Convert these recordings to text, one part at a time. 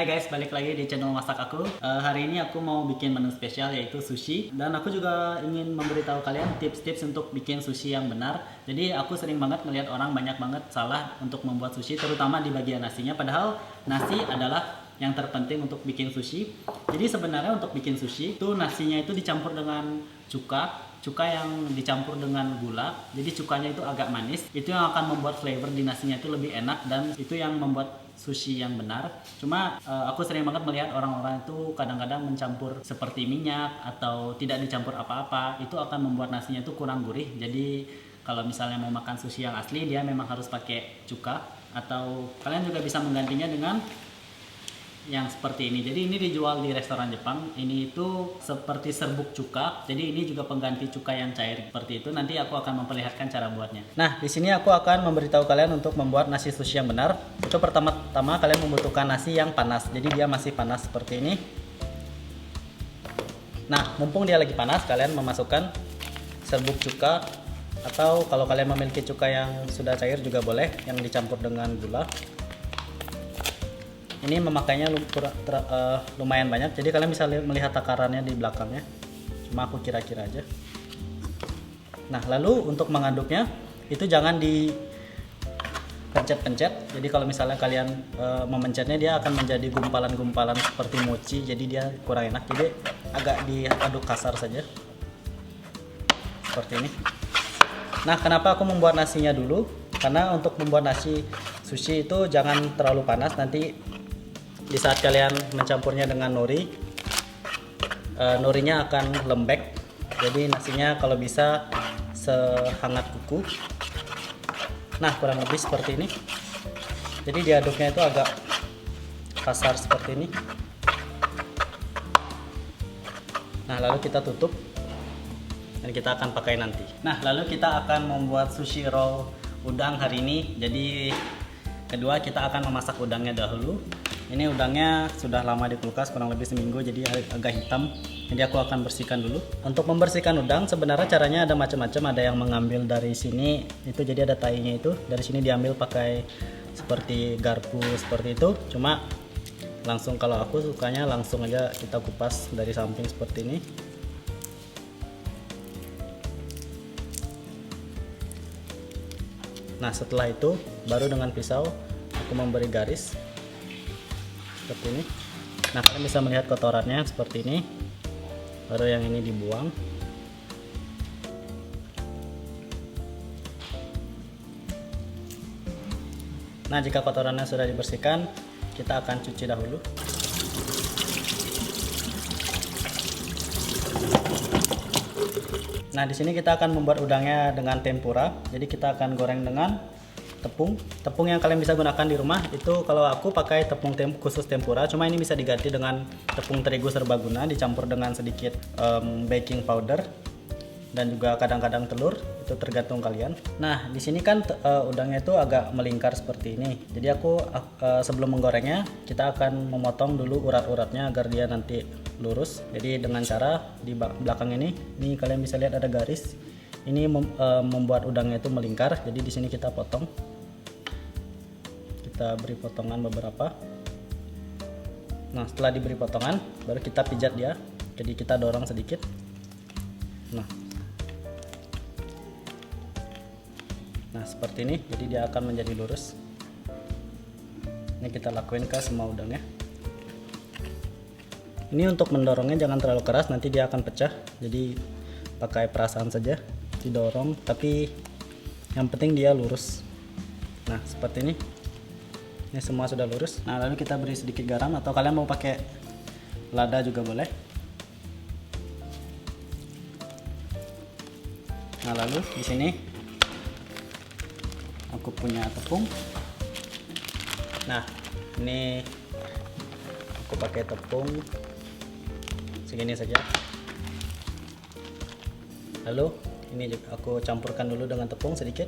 Hai guys, balik lagi di channel masak aku. Hari ini aku mau bikin menu spesial yaitu sushi. Dan aku juga ingin memberitahu kalian tips-tips untuk bikin sushi yang benar. Jadi aku sering banget melihat orang banyak banget salah untuk membuat sushi, terutama di bagian nasinya. Padahal nasi adalah yang terpenting untuk bikin sushi. Jadi sebenarnya untuk bikin sushi itu nasinya itu dicampur dengan cuka yang dicampur dengan gula. Jadi cukanya itu agak manis. Itu yang akan membuat flavor di nasinya itu lebih enak dan itu yang membuat sushi yang benar. Cuma aku sering banget melihat orang-orang itu kadang-kadang mencampur seperti minyak atau tidak dicampur apa-apa. Itu akan membuat nasinya itu kurang gurih. Jadi kalau misalnya mau makan sushi yang asli, dia memang harus pakai cuka, atau kalian juga bisa menggantinya dengan yang seperti ini. Jadi ini dijual di restoran Jepang. Ini itu seperti serbuk cuka. Jadi ini juga pengganti cuka yang cair seperti itu. Nanti aku akan memperlihatkan cara buatnya. Nah, di sini aku akan memberitahu kalian untuk membuat nasi sushi yang benar. Itu pertama-tama kalian membutuhkan nasi yang panas. Jadi dia masih panas seperti ini. Nah, mumpung dia lagi panas, kalian memasukkan serbuk cuka, atau kalau kalian memiliki cuka yang sudah cair juga boleh, yang dicampur dengan gula. Ini memakainya lumayan banyak, jadi kalian bisa melihat takarannya di belakangnya. Cuma aku kira-kira aja. Nah, lalu untuk mengaduknya itu jangan dipencet-pencet. Jadi kalau misalnya kalian memencetnya, dia akan menjadi gumpalan-gumpalan seperti mochi. Jadi dia kurang enak. Jadi agak diaduk kasar saja. Seperti ini. Nah, kenapa aku membuat nasinya dulu? Karena untuk membuat nasi sushi itu jangan terlalu panas. Nanti di saat kalian mencampurnya dengan nori, norinya akan lembek. Jadi nasinya kalau bisa sehangat kuku. Nah, kurang lebih seperti ini. Jadi diaduknya itu agak kasar seperti ini. Nah, lalu kita tutup dan kita akan pakai nanti. Nah, lalu kita akan membuat sushi roll udang hari ini. Jadi kedua, kita akan memasak udangnya dahulu. Ini udangnya sudah lama di kulkas, kurang lebih seminggu, jadi agak hitam. Jadi aku akan bersihkan dulu. Untuk membersihkan udang sebenarnya caranya ada macam-macam. Ada yang mengambil dari sini, itu jadi ada tainya itu. Dari sini diambil pakai seperti garpu seperti itu. Cuma langsung, kalau aku sukanya langsung aja kita kupas dari samping seperti ini. Nah, setelah itu baru dengan pisau aku memberi garis seperti ini. Nah, kalian bisa melihat kotorannya seperti ini. Baru yang ini dibuang. Nah, jika kotorannya sudah dibersihkan, kita akan cuci dahulu. Nah, di sini kita akan membuat udangnya dengan tempura. Jadi kita akan goreng dengan tepung yang kalian bisa gunakan di rumah. Itu kalau aku pakai tepung khusus tempura, cuma ini bisa diganti dengan tepung terigu serbaguna dicampur dengan sedikit baking powder dan juga kadang-kadang telur, itu tergantung kalian. Nah, di sini kan udangnya itu agak melingkar seperti ini. Jadi aku sebelum menggorengnya, kita akan memotong dulu urat-uratnya agar dia nanti lurus. Jadi dengan cara di belakang ini kalian bisa lihat ada garis. Ini membuat udangnya itu melingkar. Jadi di sini kita potong. Kita beri potongan beberapa. Nah, setelah diberi potongan, baru kita pijat dia. Jadi kita dorong sedikit. Nah, seperti ini. Jadi dia akan menjadi lurus. Ini kita lakuin ke semua udangnya. Ini untuk mendorongnya jangan terlalu keras, nanti dia akan pecah. Jadi pakai perasaan saja, didorong, tapi yang penting dia lurus. Nah, seperti ini. Ini semua sudah lurus. Nah, lalu kita beri sedikit garam, atau kalian mau pakai lada juga boleh. Nah, lalu di sini aku punya tepung. Nah, ini aku pakai tepung segini saja. Lalu ini juga aku campurkan dulu dengan tepung sedikit.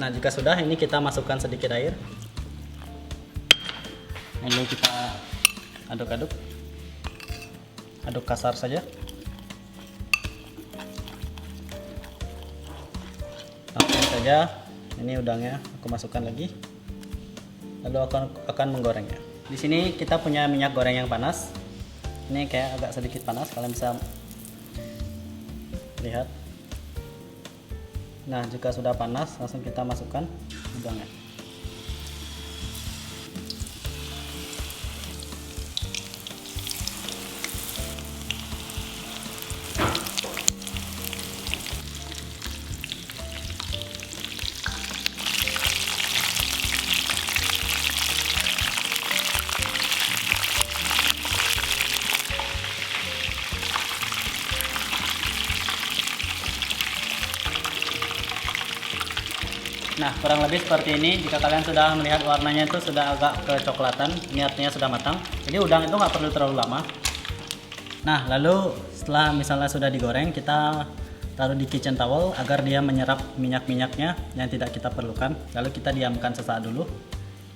Nah, jika sudah, ini kita masukkan sedikit air. Lalu kita aduk-aduk. Aduk kasar saja. Langsung saja. Ini udangnya aku masukkan lagi. Lalu akan menggorengnya. Di sini kita punya minyak goreng yang panas. Ini kayak agak sedikit panas, kalian bisa lihat. Nah, jika sudah panas, langsung kita masukkan udangnya. Nah, kurang lebih seperti ini. Jika kalian sudah melihat warnanya itu sudah agak kecoklatan, ini artinya sudah matang. Jadi udang itu nggak perlu terlalu lama. Nah, lalu setelah misalnya sudah digoreng, kita taruh di kitchen towel agar dia menyerap minyak-minyaknya yang tidak kita perlukan. Lalu kita diamkan sesaat dulu.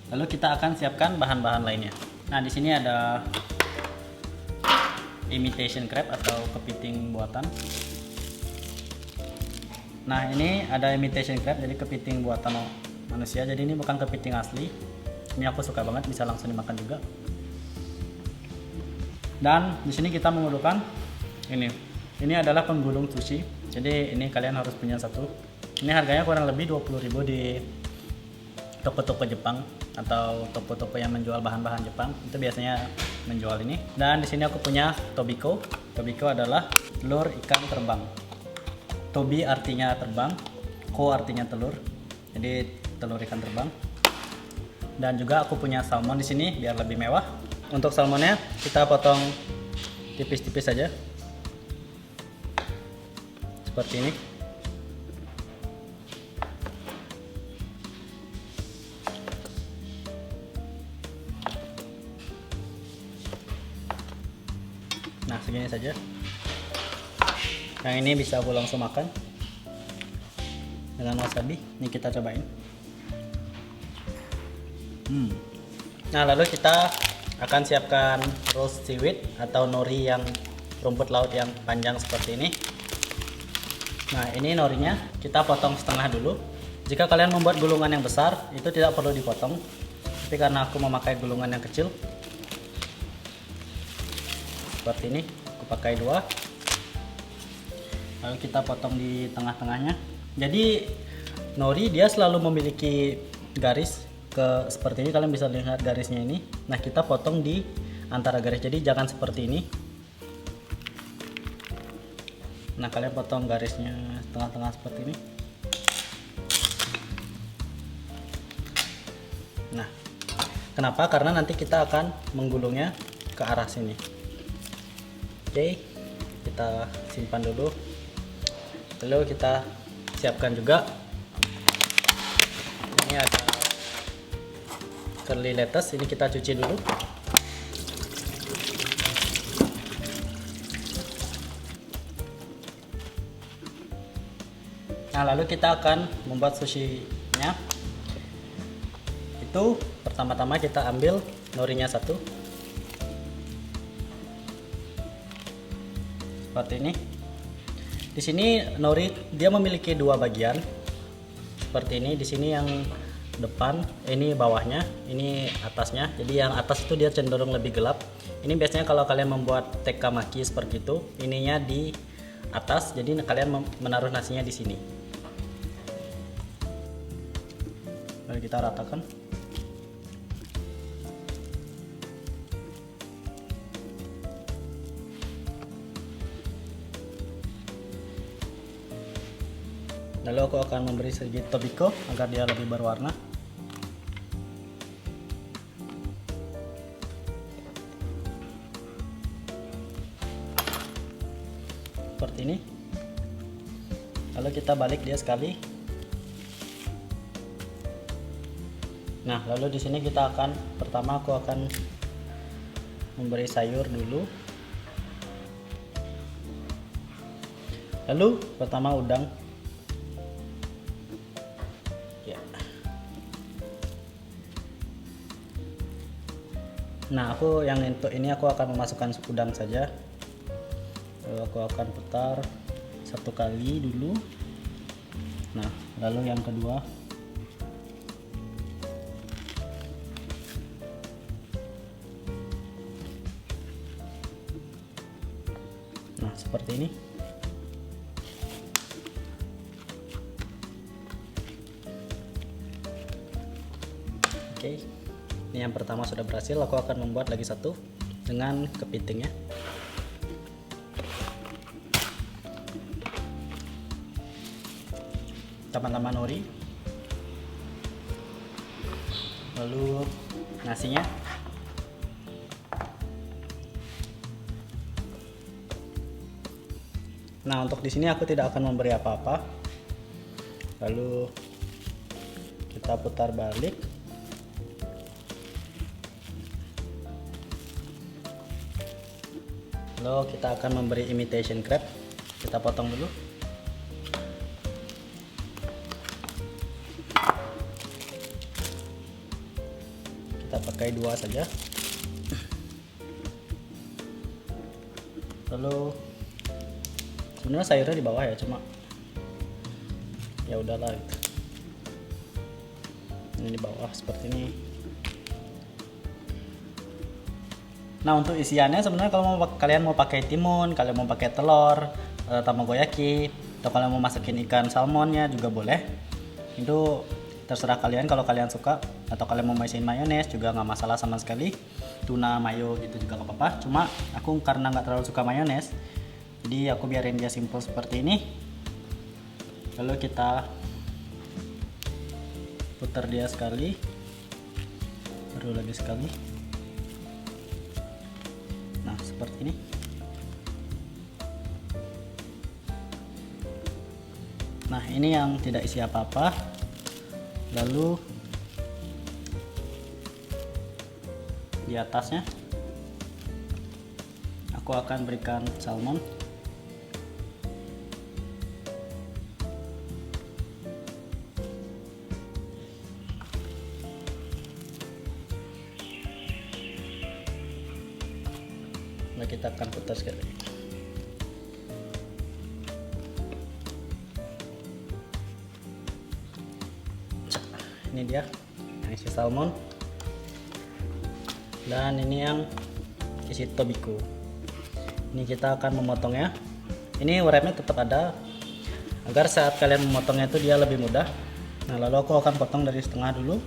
Lalu kita akan siapkan bahan-bahan lainnya. Nah, di sini ada imitation crab atau kepiting buatan. Nah, ini ada imitation crab, jadi kepiting buatan manusia. Jadi ini bukan kepiting asli. Ini aku suka banget, bisa langsung dimakan juga. Dan di sini kita menggunakan ini. Ini adalah penggulung sushi. Jadi ini kalian harus punya satu. Ini harganya kurang lebih 20.000 di toko-toko Jepang atau toko-toko yang menjual bahan-bahan Jepang. Itu biasanya menjual ini. Dan di sini aku punya tobiko. Tobiko adalah telur ikan terbang. Tobi artinya terbang, ko artinya telur, jadi telur ikan terbang. Dan juga aku punya salmon di sini biar lebih mewah. Untuk salmonnya kita potong tipis-tipis saja, seperti ini. Nah, segini saja. Yang ini bisa aku langsung makan dengan wasabi. Ini kita cobain. Nah, lalu kita akan siapkan roast seaweed atau nori yang rumput laut yang panjang seperti ini. Nah, ini norinya kita potong setengah dulu. Jika kalian membuat gulungan yang besar, itu tidak perlu dipotong. Tapi karena aku memakai gulungan yang kecil, seperti ini, aku pakai 2. Lalu kita potong di tengah-tengahnya. Jadi nori dia selalu memiliki garis seperti ini. Kalian bisa lihat garisnya ini. Nah, kita potong di antara garis. Jadi jangan seperti ini. Nah, kalian potong garisnya tengah-tengah seperti ini. Nah, kenapa? Karena nanti kita akan menggulungnya ke arah sini. Oke, kita simpan dulu. Lalu kita siapkan juga, ini ada curly lettuce, ini kita cuci dulu. Nah, lalu kita akan membuat sushi-nya. Itu pertama-tama kita ambil norinya satu, seperti ini. Di sini nori dia memiliki 2 bagian seperti ini. Di sini yang depan, ini bawahnya, ini atasnya. Jadi yang atas itu dia cenderung lebih gelap. Ini biasanya kalau kalian membuat tekkamachi seperti itu, ininya di atas. Jadi kalian menaruh nasinya di sini. Lalu kita ratakan. Lalu aku akan memberi sedikit tobiko agar dia lebih berwarna. Seperti ini. Lalu kita balik dia sekali. Nah, lalu di sini kita akan, pertama aku akan memberi sayur dulu. Lalu pertama udang. Nah, aku yang untuk ini aku akan memasukkan udang saja. Lalu aku akan putar 1 kali dulu. Nah, lalu yang kedua. Nah, seperti ini. Oke, ini yang pertama sudah berhasil. Aku akan membuat lagi satu dengan kepitingnya. Teman-teman nori, lalu nasinya. Nah, untuk di sini aku tidak akan memberi apa-apa. Lalu kita putar balik. Lalu kita akan memberi imitation crab. Kita potong dulu. Kita pakai 2 saja. Lalu sebenarnya sayurnya di bawah ya, cuma ya udahlah gitu. Ini di bawah seperti ini. Nah, untuk isiannya sebenarnya kalau kalian mau pakai timun, kalian mau pakai telur, tamagoyaki, atau kalian mau masukin ikan salmonnya juga boleh. Itu terserah kalian kalau kalian suka, atau kalian mau masukin mayones juga nggak masalah sama sekali. Tuna mayo gitu juga nggak apa-apa. Cuma aku karena nggak terlalu suka mayones, jadi aku biarin dia simple seperti ini. Lalu kita putar dia sekali, baru lagi sekali. Nah, seperti ini. Nah, ini yang tidak isi apa-apa. Lalu di atasnya aku akan berikan salmon. Nah, kita akan putar sekali. Ini dia yang isi salmon, dan ini yang isi tobiko. Ini kita akan memotongnya. Ini wrapnya tetap ada agar saat kalian memotongnya itu dia lebih mudah. Nah, lalu aku akan potong dari setengah dulu.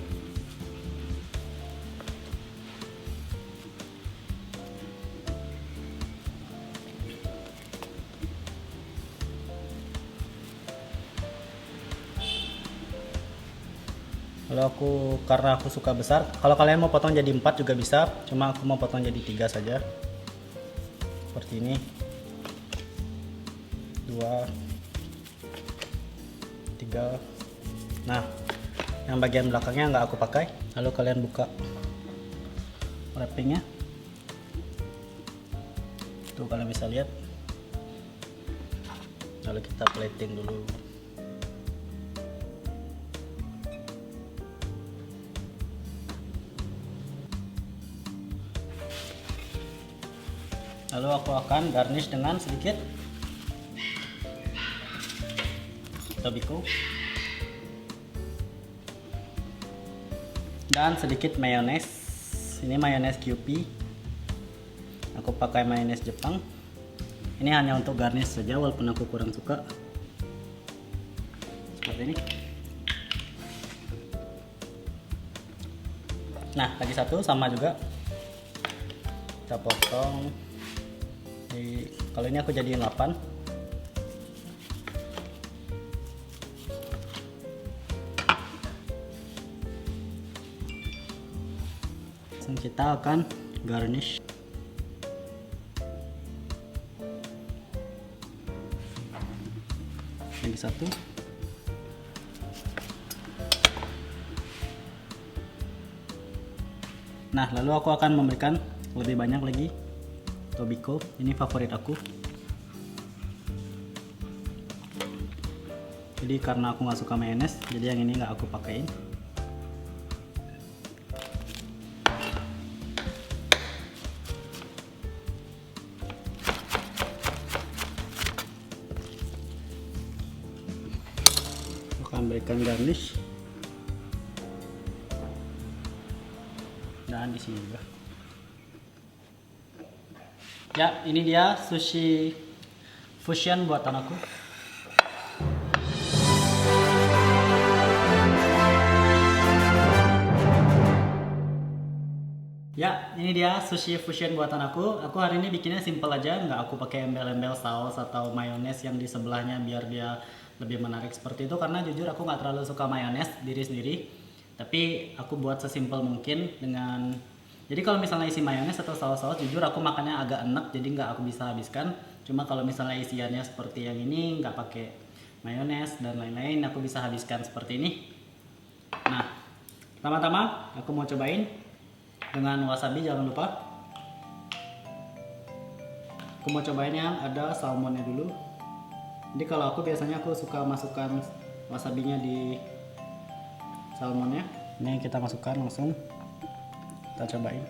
Lalu karena aku suka besar, kalau kalian mau potong jadi 4 juga bisa, cuma aku mau potong jadi 3 saja. Seperti ini. 2 3. Nah, yang bagian belakangnya nggak aku pakai. Lalu kalian buka wrappingnya. Tuh, kalian bisa lihat. Lalu kita plating dulu. Lalu aku akan garnish dengan sedikit tobiko dan sedikit mayones. Ini mayones Kewpie. Aku pakai mayones Jepang. Ini hanya untuk garnish saja, walaupun aku kurang suka. Seperti ini. Nah, lagi satu sama juga. Kita potong. Kalau ini aku jadiin 8. Langsung kita akan garnish. Lagi satu. Nah, lalu aku akan memberikan lebih banyak lagi tobiko. Ini favorit aku. Jadi karena aku nggak suka mayonnaise, jadi yang ini nggak aku pakein. Aku akan berikan garnish. Dan di sini juga. Ya, ini dia sushi fusion buatan aku. Ya, ini dia sushi fusion buatan aku. Aku hari ini bikinnya simple aja, nggak aku pakai embel-embel saus atau mayones yang di sebelahnya biar dia lebih menarik seperti itu. Karena jujur aku nggak terlalu suka mayones diri sendiri. Tapi aku buat sesimpel mungkin dengan. Jadi kalau misalnya isi mayones atau saus-saus, jujur aku makannya agak enak, jadi nggak aku bisa habiskan. Cuma kalau misalnya isiannya seperti yang ini, nggak pakai mayones dan lain-lain, aku bisa habiskan seperti ini. Nah, pertama-tama aku mau cobain dengan wasabi, jangan lupa. Aku mau cobain yang ada salmonnya dulu. Jadi kalau aku biasanya aku suka masukkan wasabinya di salmonnya. Ini kita masukkan langsung. Kita cobain.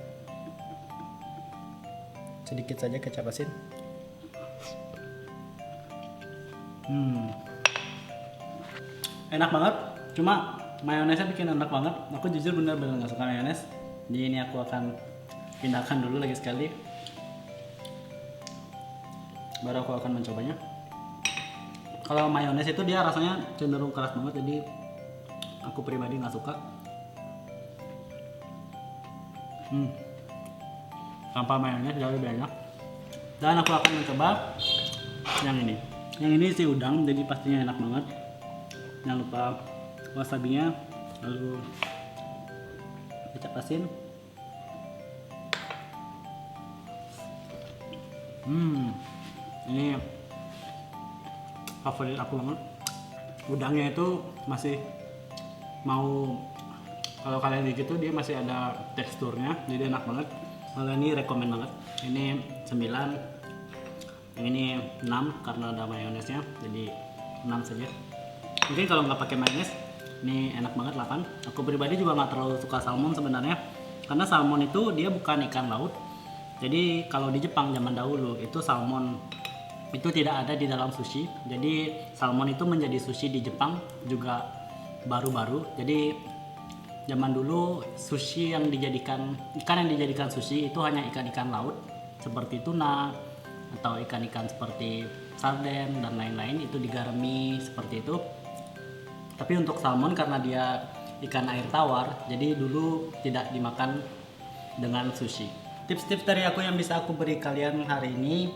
Sedikit saja kecap asin. Enak banget. Cuma mayonesnya bikin enak banget. Aku jujur bener-bener gak suka mayones. Jadi ini aku akan pindahkan dulu lagi sekali. Baru aku akan mencobanya. Kalau mayones itu dia rasanya cenderung keras banget, jadi aku pribadi nggak suka. Tanpa mayones jauh lebih enak. Dan aku akan mencoba yang ini. Yang ini si udang, jadi pastinya enak banget. Jangan lupa wasabinya, lalu kecap asin. Ini favorit aku banget. Udangnya itu masih mau, kalau kalian gigit tuh dia masih ada teksturnya, jadi enak banget. Kalau ini rekomen banget. Ini 9, yang ini 6 karena ada mayonesnya, jadi 6 saja. Mungkin kalau nggak pakai mayones, ini enak banget 8. Aku pribadi juga nggak terlalu suka salmon sebenarnya, karena salmon itu dia bukan ikan laut. Jadi kalau di Jepang zaman dahulu itu salmon itu tidak ada di dalam sushi. Jadi salmon itu menjadi sushi di Jepang juga baru-baru. Jadi zaman dulu sushi yang dijadikan ikan yang dijadikan sushi itu hanya ikan-ikan laut seperti tuna atau ikan-ikan seperti sarden dan lain-lain, itu digarami seperti itu. Tapi untuk salmon karena dia ikan air tawar, jadi dulu tidak dimakan dengan sushi. Tips-tips dari aku yang bisa aku beri kalian hari ini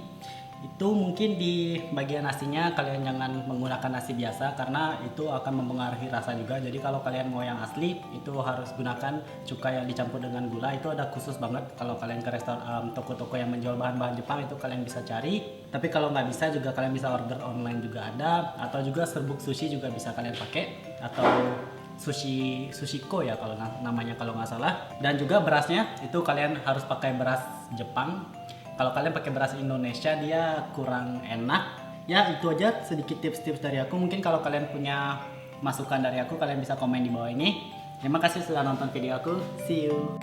itu mungkin di bagian nasinya kalian jangan menggunakan nasi biasa karena itu akan mempengaruhi rasa juga. Jadi kalau kalian mau yang asli itu harus gunakan cuka yang dicampur dengan gula, itu ada khusus banget. Kalau kalian ke restoran toko-toko yang menjual bahan-bahan Jepang itu kalian bisa cari. Tapi kalau nggak bisa juga kalian bisa order online juga ada, atau juga serbuk sushi juga bisa kalian pakai, atau sushiko ya kalau namanya kalau nggak salah. Dan juga berasnya itu kalian harus pakai beras Jepang. Kalau kalian pakai beras Indonesia dia kurang enak. Ya itu aja sedikit tips-tips dari aku. Mungkin kalau kalian punya masukan dari aku, kalian bisa komen di bawah ini. Terima kasih sudah nonton video aku. See you.